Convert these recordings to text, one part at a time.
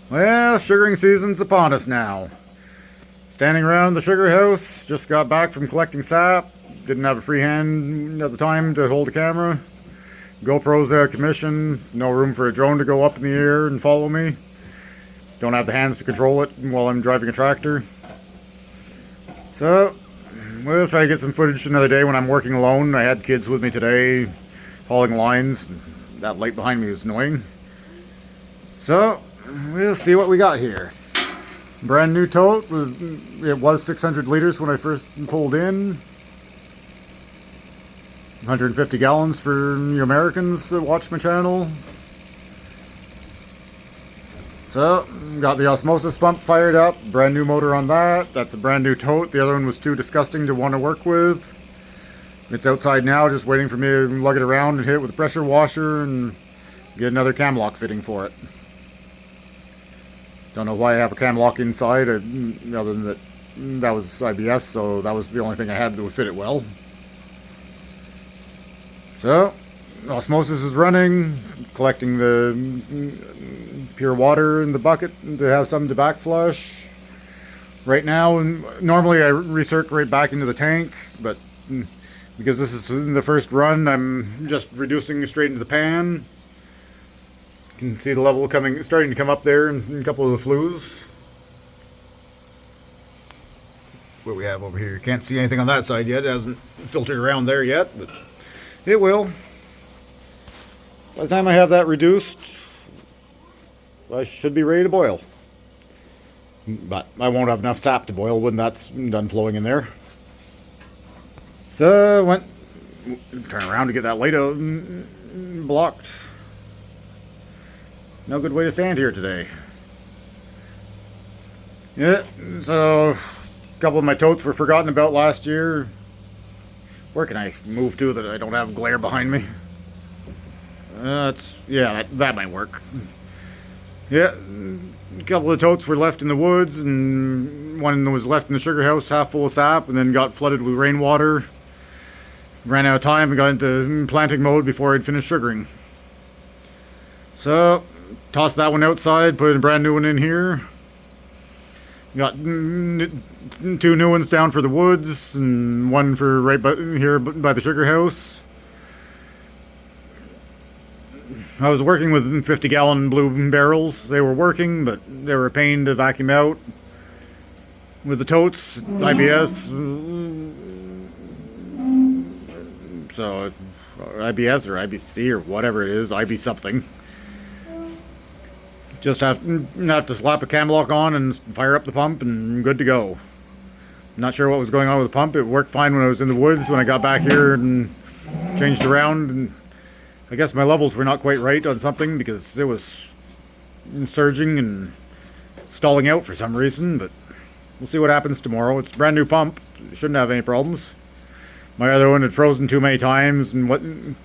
Well, sugaring season's upon us now. Standing around the sugar house, just got back from collecting sap. Didn't have a free hand at the time to hold a camera. GoPro's out of commission, no room for a drone to go up in the air and follow me. Don't have the hands to control it while I'm driving a tractor. So, we'll try to get some footage another day when I'm working alone. I had kids with me today, hauling lines. That light behind me is annoying. So, we'll see what we got here. Brand new tote. It was 600 liters when I first pulled in. 150 gallons for you Americans that watch my channel. So, got the osmosis pump fired up. Brand new motor on that. That's a brand new tote. The other one was too disgusting to want to work with. It's outside now, just waiting for me to lug it around and hit it with a pressure washer and get another cam lock fitting for it. Don't know why I have a cam lock inside, other than that was IBS, so that was the only thing I had that would fit it well. So, osmosis is running, collecting the pure water in the bucket to have some to back flush. Right now, normally I recirculate back into the tank, but because this is the first run, I'm just reducing straight into the pan. You can see the level starting to come up there in a couple of the flues. What we have over here, can't see anything on that side yet. It hasn't filtered around there yet, but it will. By the time I have that reduced, I should be ready to boil. But I won't have enough sap to boil when that's done flowing in there. So, turn around to get that light out blocked. No good way to stand here today. Yeah, so a couple of my totes were forgotten about last year. Where can I move to that I don't have glare behind me? That might work. Yeah, a couple of totes were left in the woods, and one was left in the sugar house half full of sap, and then got flooded with rainwater. Ran out of time and got into planting mode before I'd finished sugaring. So, tossed that one outside, put a brand new one in here. Got two new ones down for the woods, and one for right here by the sugar house. I was working with 50-gallon blue barrels. They were working, but they were a pain to vacuum out. With the totes, IBS. So, IBS or IBC or whatever it is, IB something. Just have to slap a cam lock on and fire up the pump and good to go. Not sure what was going on with the pump. It worked fine when I was in the woods. When I got back here and changed around, and I guess my levels were not quite right on something because it was surging and stalling out for some reason, but we'll see what happens tomorrow. It's a brand new pump. It shouldn't have any problems. My other one had frozen too many times and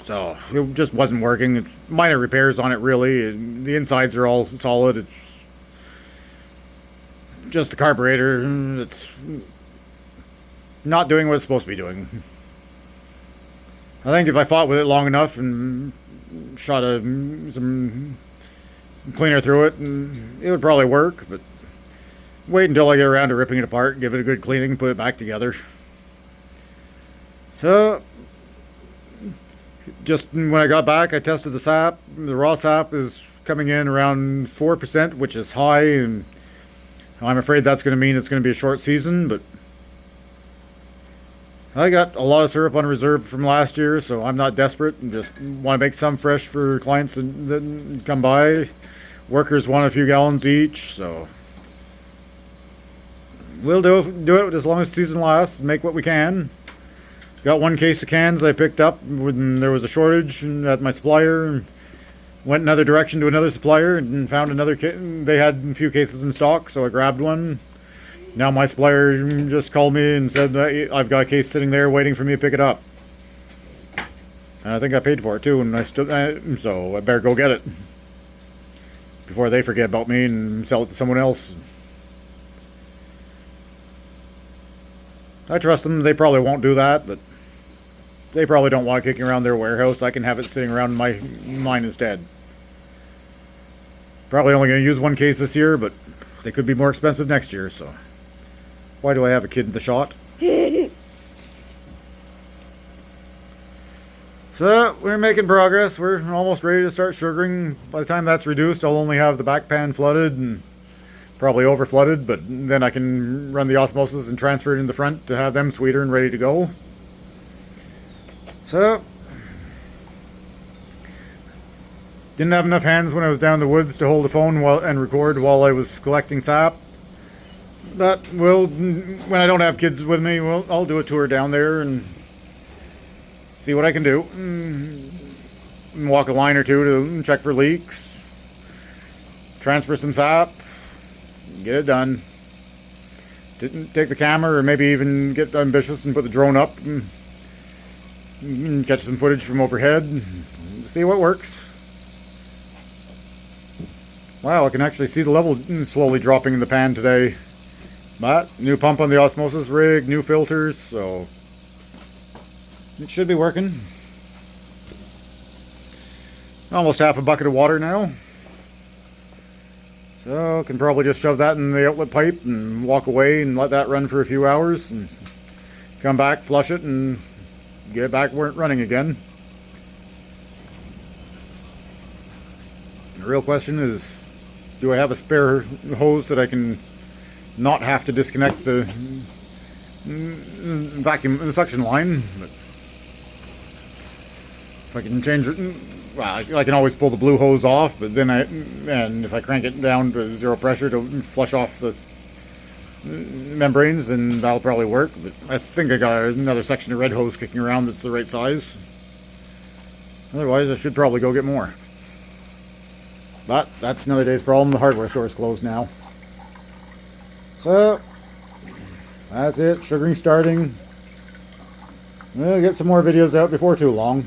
so it just wasn't working. It's minor repairs on it really. The insides are all solid. It's just the carburetor that's not doing what it's supposed to be doing. I think if I fought with it long enough and shot some cleaner through it, it would probably work, but wait until I get around to ripping it apart, give it a good cleaning, put it back together. So, just when I got back, I tested the sap. The raw sap is coming in around 4%, which is high, and I'm afraid that's going to mean it's going to be a short season, but I got a lot of syrup on reserve from last year, so I'm not desperate and just want to make some fresh for clients that come by. Workers want a few gallons each, so we'll do it as long as the season lasts and make what we can. Got one case of cans I picked up when there was a shortage at my supplier, and went another direction to another supplier and found another they had a few cases in stock, so I grabbed one. Now my supplier just called me and said that I've got a case sitting there waiting for me to pick it up. And I think I paid for it too, and so I better go get it before they forget about me and sell it to someone else. I trust them. They probably won't do that, but they probably don't want it kicking around their warehouse. I can have it sitting around mine instead. Probably only going to use one case this year, but they could be more expensive next year, so why do I have a kid in the shot? So we're making progress. We're almost ready to start sugaring. By the time that's reduced, I'll only have the back pan flooded and probably over flooded, but then I can run the osmosis and transfer it in the front to have them sweeter and ready to go. So didn't have enough hands when I was down in the woods to hold the phone and record while I was collecting sap. But when I don't have kids with me, I'll do a tour down there and see what I can do. And walk a line or two to check for leaks. Transfer some sap. Get it done. Didn't take the camera, or maybe even get ambitious and put the drone up and catch some footage from overhead. See what works. Wow, I can actually see the level slowly dropping in the pan today. But new pump on the osmosis rig, new filters, so it should be working. Almost half a bucket of water now. So can probably just shove that in the outlet pipe and walk away and let that run for a few hours and come back, flush it, and get it back running again. The real question is, do I have a spare hose that I can not have to disconnect the vacuum suction line? But if I can change it, well, I can always pull the blue hose off, but then and if I crank it down to zero pressure to flush off the membranes, then that'll probably work. But I think I got another section of red hose kicking around that's the right size. Otherwise, I should probably go get more. But that's another day's problem. The hardware store is closed now. So that's it. Sugaring starting. We'll get some more videos out before too long.